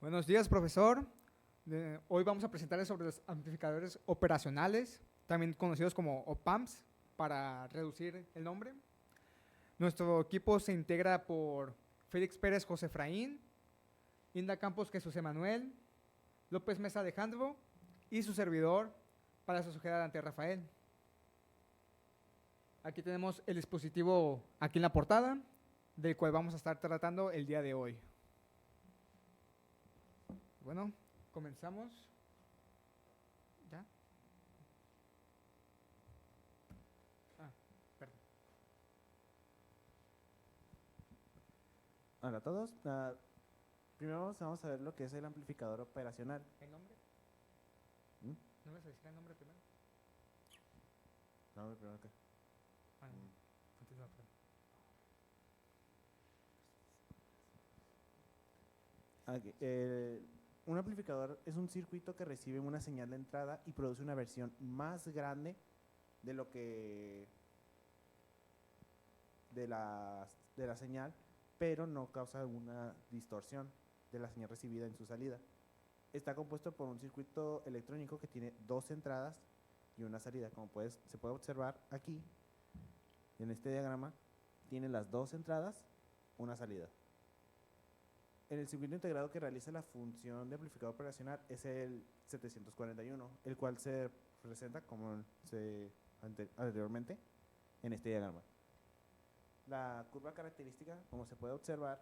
Buenos días, profesor. Hoy vamos a presentarles sobre los amplificadores operacionales, también conocidos como OPAMPs, para reducir el nombre. Nuestro equipo se integra por Félix Pérez José Efraín, Inda Campos Jesús Emanuel, López Mesa Alejandro y su servidor para su sociedad ante Rafael. Aquí tenemos el dispositivo aquí en la portada, del cual vamos a estar tratando el día de hoy. Bueno, comenzamos. ¿Ya? Ah, perdón. Hola a todos. Primero vamos a ver lo que es el amplificador operacional. ¿El nombre? ¿Mm? ¿No vas a decir el nombre primero? No, primero que. Ah, no. Continúa, perdón. Un amplificador es un circuito que recibe una señal de entrada y produce una versión más grande de lo que de la señal, pero no causa una distorsión de la señal recibida en su salida. Está compuesto por un circuito electrónico que tiene dos entradas y una salida. Como se puede observar aquí, en este diagrama, tiene las dos entradas, una salida. En el circuito integrado que realiza la función de amplificador operacional es el 741, el cual se presenta como anteriormente en este diagrama. La curva característica, como se puede observar,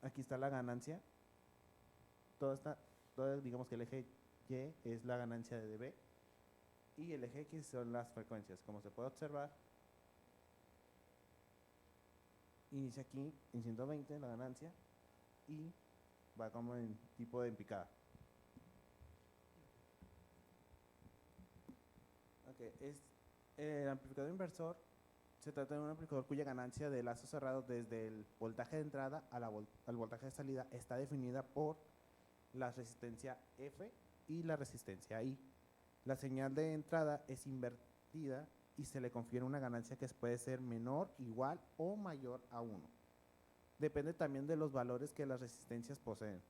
aquí está la ganancia. Digamos que el eje Y es la ganancia de dB y el eje X son las frecuencias. Como se puede observar, inicia aquí en 120 la ganancia y va como en tipo de picada. El amplificador inversor se trata de un amplificador cuya ganancia de lazo cerrado desde el voltaje de entrada al voltaje de salida está definida por la resistencia F y la resistencia I. La señal de entrada es invertida y se le confiere una ganancia que puede ser menor, igual o mayor a 1. Depende también de los valores que las resistencias poseen.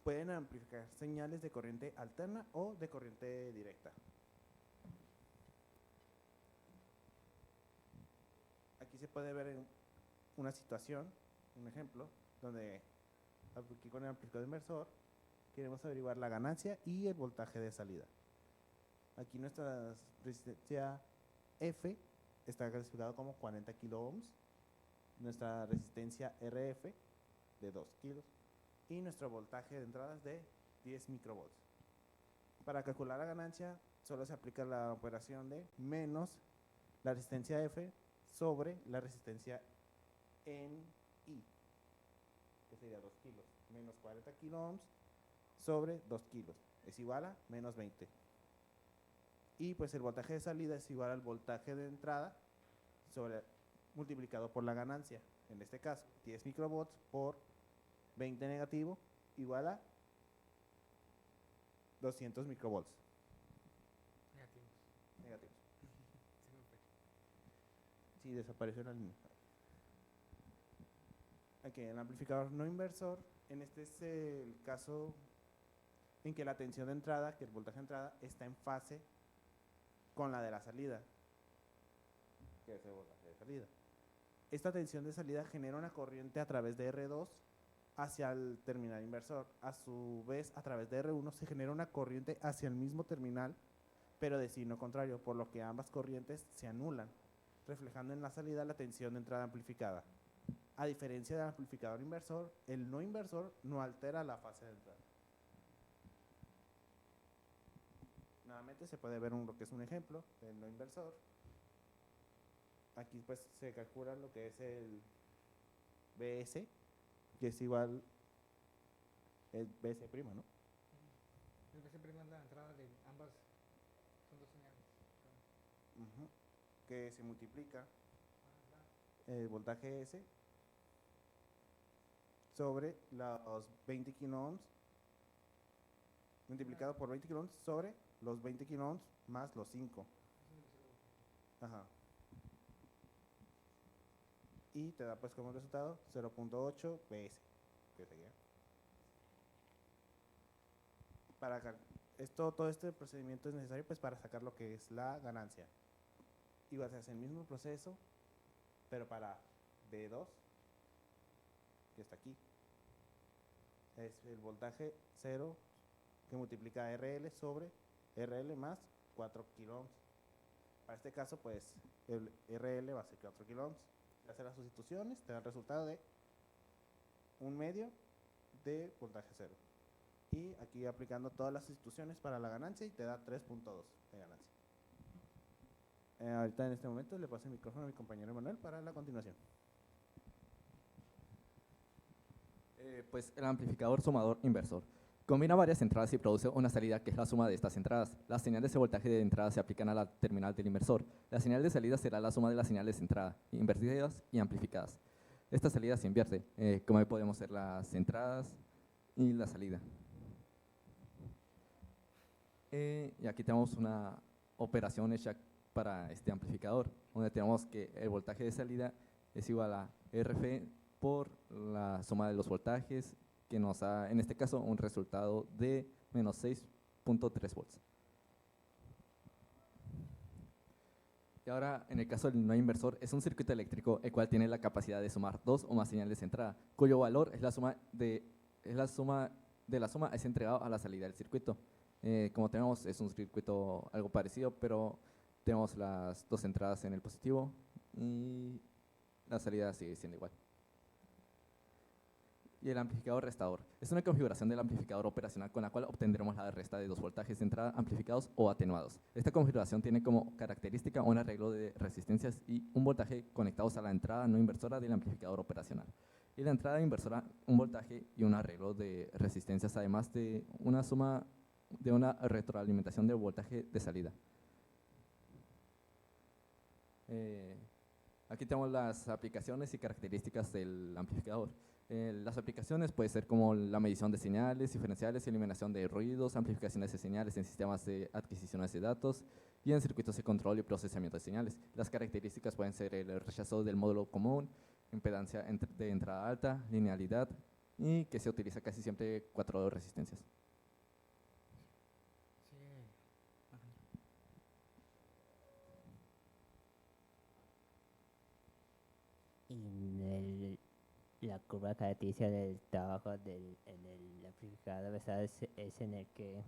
Pueden amplificar señales de corriente alterna o de corriente directa. Aquí se puede ver una situación, un ejemplo, donde aquí con el amplificador inversor queremos averiguar la ganancia y el voltaje de salida. Aquí nuestra resistencia F está clasificada como 40 kilo ohms, nuestra resistencia RF de 2 kilos y nuestro voltaje de entrada es de 10 microvolts. Para calcular la ganancia solo se aplica la operación de menos la resistencia F sobre la resistencia NI, que sería 2 kilos, menos 40 kilo ohms sobre 2 kilos, es igual a menos 20. Y pues el voltaje de salida es igual al voltaje de entrada multiplicado por la ganancia. En este caso, 10 microvolts por 20 negativo igual a 200 microvolts. Negativos. Sí, desapareció la línea. Aquí, el amplificador no inversor, en este es el caso en que la tensión de entrada, que el voltaje de entrada, está en fase con la de la salida, que es el voltaje de salida. Esta tensión de salida genera una corriente a través de R2 hacia el terminal inversor. A su vez, a través de R1 se genera una corriente hacia el mismo terminal, pero de signo contrario, por lo que ambas corrientes se anulan, reflejando en la salida la tensión de entrada amplificada. A diferencia del amplificador inversor, el no inversor no altera la fase de entrada. Nuevamente se puede ver lo que es un ejemplo del no inversor. Aquí pues se calcula lo que es el BS, que es igual el BS prima, ¿no? El BS prima es la entrada de ambas, son dos señales. Que se multiplica el voltaje S sobre los 20 kilo ohms multiplicado por 20 kilo ohms sobre los 20 kilo ohms más los 5. Ajá. Y te da pues como resultado 0.8 BS, ¿Qué seguía? Todo este procedimiento es necesario pues para sacar lo que es la ganancia. Igual se hace el mismo proceso, pero para B2, que está aquí. Es el voltaje 0 que multiplica RL sobre RL más 4 kilo. Para este caso, pues, el RL va a ser 4 kilo. Hacer las sustituciones, te da el resultado de 1/2 de voltaje 0. Y aquí aplicando todas las sustituciones para la ganancia y te da 3.2 de ganancia. Ahorita en este momento le paso el micrófono a mi compañero Manuel para la continuación. Pues el amplificador sumador inversor combina varias entradas y produce una salida que es la suma de estas entradas. Las señales de voltaje de entrada se aplican a la terminal del inversor. La señal de salida será la suma de las señales de entrada, invertidas y amplificadas. Esta salida se invierte, como ahí podemos ver las entradas y la salida. Y aquí tenemos una operación hecha para este amplificador, donde tenemos que el voltaje de salida es igual a RF por la suma de los voltajes, que nos da, en este caso, un resultado de menos 6.3 volts. Y ahora, en el caso del no inversor, es un circuito eléctrico el cual tiene la capacidad de sumar 2 o más señales de entrada, cuyo valor es la suma de la suma es entregado a la salida del circuito. Como tenemos, es un circuito algo parecido, pero tenemos las dos entradas en el positivo y la salida sigue siendo igual. Y el amplificador restador es una configuración del amplificador operacional con la cual obtendremos la resta de 2 voltajes de entrada amplificados o atenuados. Esta configuración tiene como característica un arreglo de resistencias y un voltaje conectados a la entrada no inversora del amplificador operacional. Y la entrada inversora, un voltaje y un arreglo de resistencias, además de una suma de una retroalimentación del voltaje de salida. Aquí tenemos las aplicaciones y características del amplificador. Las aplicaciones pueden ser como la medición de señales, diferenciales, eliminación de ruidos, amplificaciones de señales en sistemas de adquisiciones de datos y en circuitos de control y procesamiento de señales. Las características pueden ser el rechazo del módulo común, impedancia de entrada alta, linealidad y que se utiliza casi siempre 4 resistencias. Y la curva característica del trabajo en el amplificador es en el que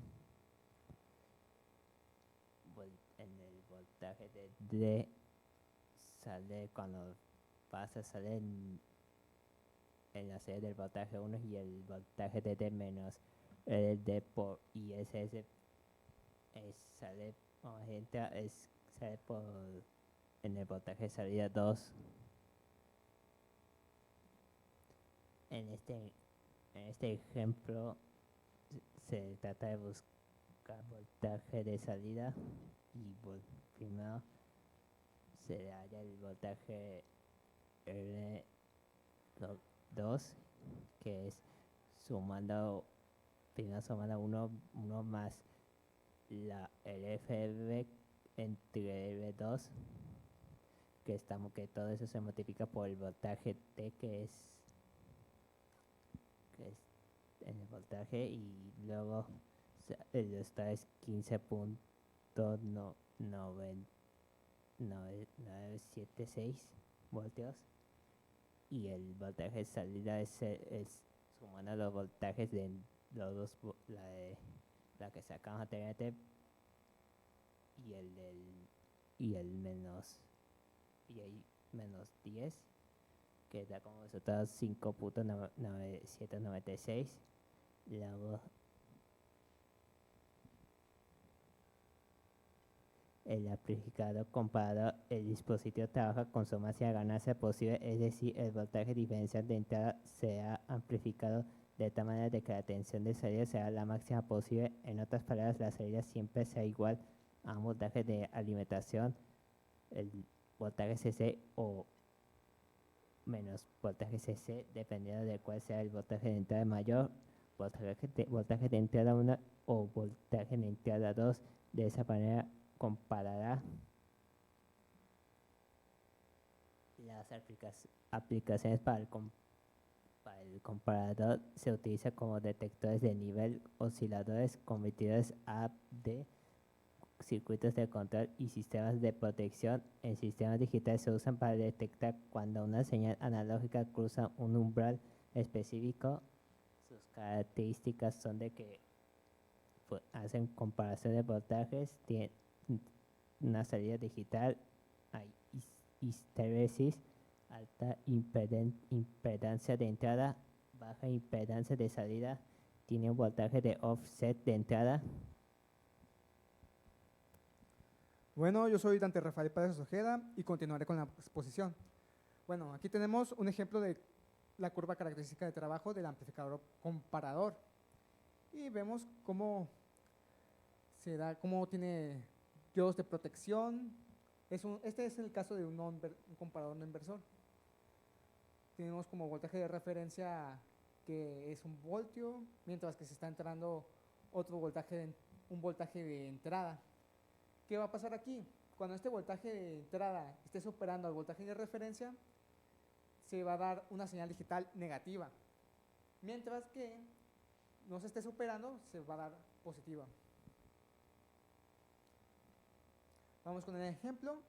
en el voltaje de D sale cuando sale en la serie del voltaje 1 y el voltaje de D menos el D por ISS sale por en el voltaje de salida 2. En este ejemplo se trata de buscar voltaje de salida y primero se halla el voltaje R2, que es primero sumando uno más el FB entre R2, que todo eso se multiplica por el voltaje T, que es en el voltaje, y luego esta es 15.976 voltios, y el voltaje de salida es sumando los voltajes de los dos, la que sacamos anteriormente y el menos 10, que da como resultado 5.996. Luego el amplificador comparado, el dispositivo trabaja con su máxima ganancia posible, es decir, el voltaje diferencial de entrada será amplificado de tal manera de que la tensión de salida será la máxima posible. En otras palabras, la salida siempre será igual a un voltaje de alimentación, el voltaje CC, o menos voltaje CC, dependiendo de cuál sea el voltaje de entrada mayor, voltaje de entrada 1 o voltaje de entrada 2. De esa manera comparará las aplicaciones para Para el comparador se utiliza como detectores de nivel, osciladores, convertidores A/D, circuitos de control y sistemas de protección. En sistemas digitales se usan para detectar cuando una señal analógica cruza un umbral específico. Sus características son de que hacen comparación de voltajes, tienen una salida digital, hay histeresis, alta impedancia de entrada, baja impedancia de salida, tiene un voltaje de offset de entrada. Bueno, yo soy Dante Rafael Pérez Ojeda y continuaré con la exposición. Bueno, aquí tenemos un ejemplo de la curva característica de trabajo del amplificador comparador. Y vemos cómo se da, cómo tiene diodos de protección. Este es el caso de un comparador no inversor. Tenemos como voltaje de referencia que es 1 voltio, mientras que se está entrando otro voltaje, un voltaje de entrada. ¿Qué va a pasar aquí? Cuando este voltaje de entrada esté superando al voltaje de referencia, se va a dar una señal digital negativa, mientras que no se esté superando, se va a dar positiva. Vamos con el ejemplo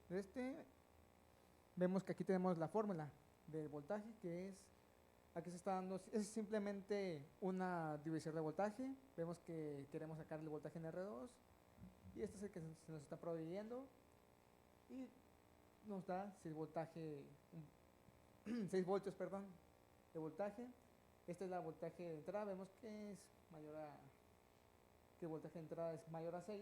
de este. Vemos que aquí tenemos la fórmula del voltaje, que es, aquí se está dando, es simplemente una divisor de voltaje. Vemos que queremos sacar el voltaje en R2 y este es el que se nos está proveyendo y nos da 6 voltaje, 6 voltios, perdón, de voltaje. Este es la voltaje de entrada, vemos que es mayor que el voltaje de entrada es mayor a 6,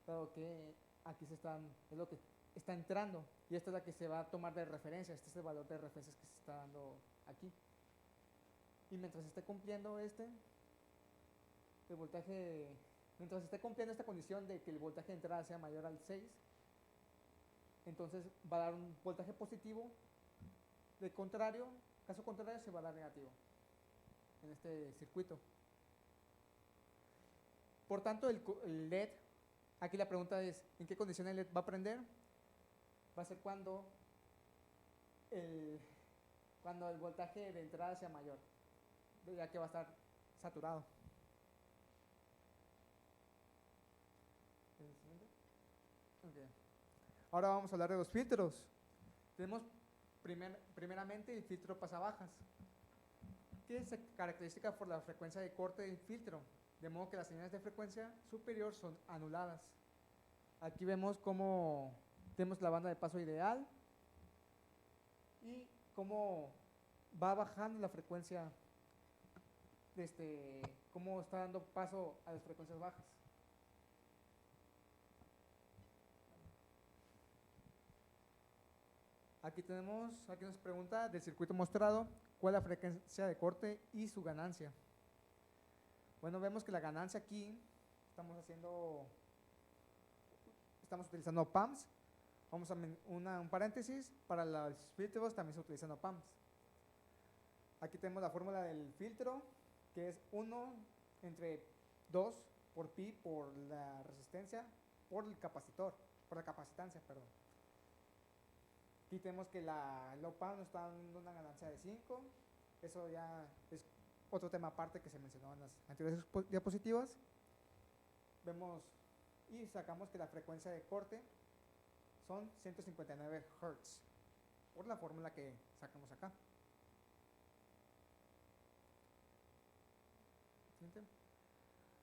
dado que aquí es lo que está entrando y esta es la que se va a tomar de referencia, este es el valor de referencia que se está dando aquí. Y mientras esté cumpliendo el voltaje, mientras esté cumpliendo esta condición de que el voltaje de entrada sea mayor al 6, entonces va a dar un voltaje positivo. De contrario, caso contrario, se va a dar negativo en este circuito. Por tanto, el LED, aquí la pregunta es, ¿en qué condición el LED va a prender? Va a ser cuando el voltaje de entrada sea mayor, ya que va a estar saturado. Okay. Ahora vamos a hablar de los filtros. Tenemos primeramente el filtro pasabajas, que se caracteriza por la frecuencia de corte del filtro, de modo que las señales de frecuencia superior son anuladas. Aquí vemos cómo tenemos la banda de paso ideal y cómo va bajando la frecuencia, cómo está dando paso a las frecuencias bajas. Aquí nos pregunta del circuito mostrado, ¿cuál es la frecuencia de corte y su ganancia? Bueno, vemos que la ganancia aquí, estamos utilizando PAMs. Vamos a un paréntesis, para los filtros también se utilizan PAMs. Aquí tenemos la fórmula del filtro, que es 1 entre 2 por pi por la resistencia, por el capacitor, por la capacitancia, perdón. Aquí tenemos que la low PAM nos está dando una ganancia de 5. Eso ya es otro tema aparte que se mencionó en las anteriores diapositivas. Vemos y sacamos que la frecuencia de corte son 159 Hz por la fórmula que sacamos acá.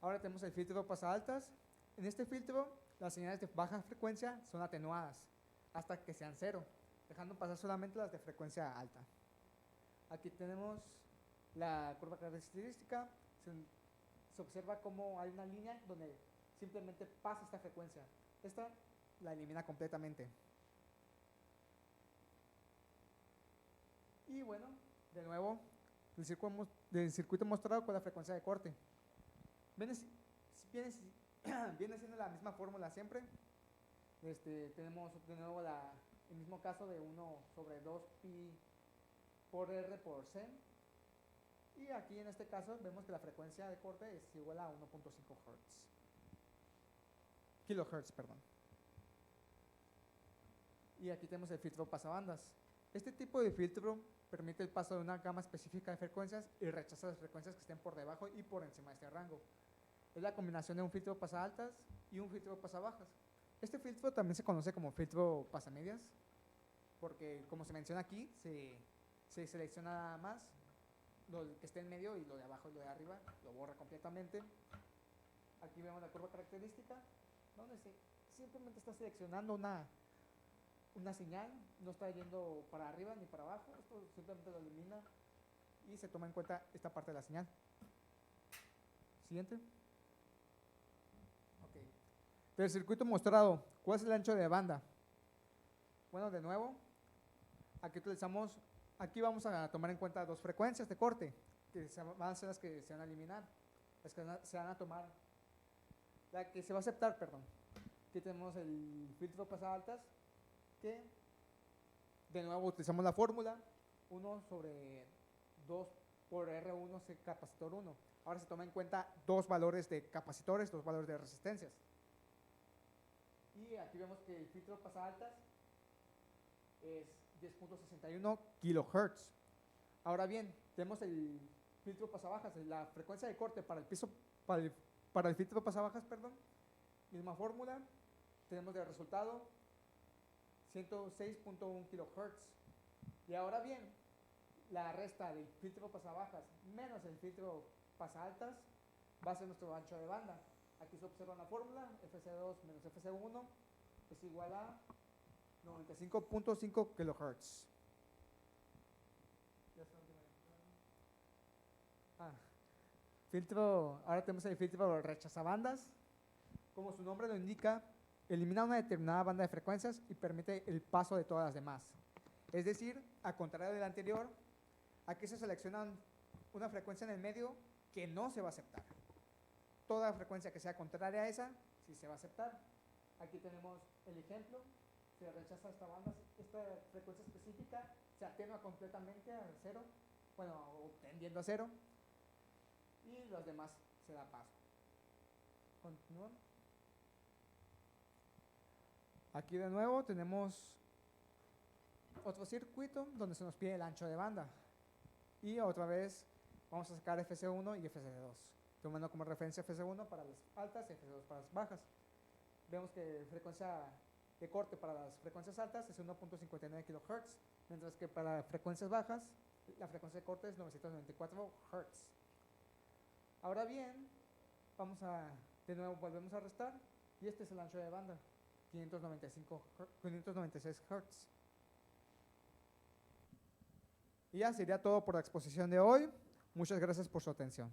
Ahora tenemos el filtro pasa altas. En este filtro las señales de baja frecuencia son atenuadas hasta que sean 0, dejando pasar solamente las de frecuencia alta. Aquí tenemos la curva característica. Se observa cómo hay una línea donde simplemente pasa esta frecuencia. Esta la elimina completamente. Y bueno, de nuevo, del circuito mostrado con la frecuencia de corte. Viene siendo la misma fórmula siempre. Tenemos de nuevo el mismo caso de 1 sobre 2 pi por R por C. Y aquí en este caso vemos que la frecuencia de corte es igual a 1.5 kilohertz, perdón. Y aquí tenemos el filtro pasabandas. Este tipo de filtro permite el paso de una gama específica de frecuencias y rechaza las frecuencias que estén por debajo y por encima de este rango. Es la combinación de un filtro pasaaltas y un filtro pasabajas. Este filtro también se conoce como filtro pasamedias, porque como se menciona aquí, se selecciona nada más lo que esté en medio y lo de abajo y lo de arriba, lo borra completamente. Aquí vemos la curva característica, donde simplemente está seleccionando una señal, no está yendo para arriba ni para abajo, esto simplemente lo elimina y se toma en cuenta esta parte de la señal. Siguiente. Ok. Del circuito mostrado, ¿cuál es el ancho de banda? Bueno, de nuevo, aquí vamos a tomar en cuenta dos frecuencias de corte, que van a ser las que se van a eliminar, las que se van a tomar, la que se va a aceptar, perdón. Aquí tenemos el filtro pasaaltas, que de nuevo utilizamos la fórmula 1 sobre 2 por R1 es capacitor 1. Ahora se toma en cuenta dos valores de capacitores, dos valores de resistencias. Y aquí vemos que el filtro pasaaltas es 10.61 kilohertz. Ahora bien, tenemos el filtro pasabajas, la frecuencia de corte para el filtro pasabajas, perdón, misma fórmula, tenemos de resultado 106.1 kilohertz. Y ahora bien, la resta del filtro pasabajas menos el filtro pasaaltas va a ser nuestro ancho de banda. Aquí se observa la fórmula, FC2 menos FC1 es igual a 95.5 kilohertz. Ahora tenemos el filtro rechazabandas. Como su nombre lo indica, elimina una determinada banda de frecuencias y permite el paso de todas las demás. Es decir, a contrario del anterior, aquí se selecciona una frecuencia en el medio que no se va a aceptar. Toda frecuencia que sea contraria a esa, sí se va a aceptar. Aquí tenemos el ejemplo, se rechaza esta frecuencia específica, se atenúa completamente a cero, bueno, o tendiendo a cero, y los demás se da paso. Continúan. Aquí de nuevo tenemos otro circuito donde se nos pide el ancho de banda. Y otra vez vamos a sacar FC1 y FC2, tomando como referencia FC1 para las altas y FC2 para las bajas. Vemos que frecuencia de corte para las frecuencias altas es 1.59 kHz, mientras que para frecuencias bajas la frecuencia de corte es 994 Hz. Ahora bien, de nuevo volvemos a restar y este es el ancho de banda, 596 Hz. Y ya sería todo por la exposición de hoy. Muchas gracias por su atención.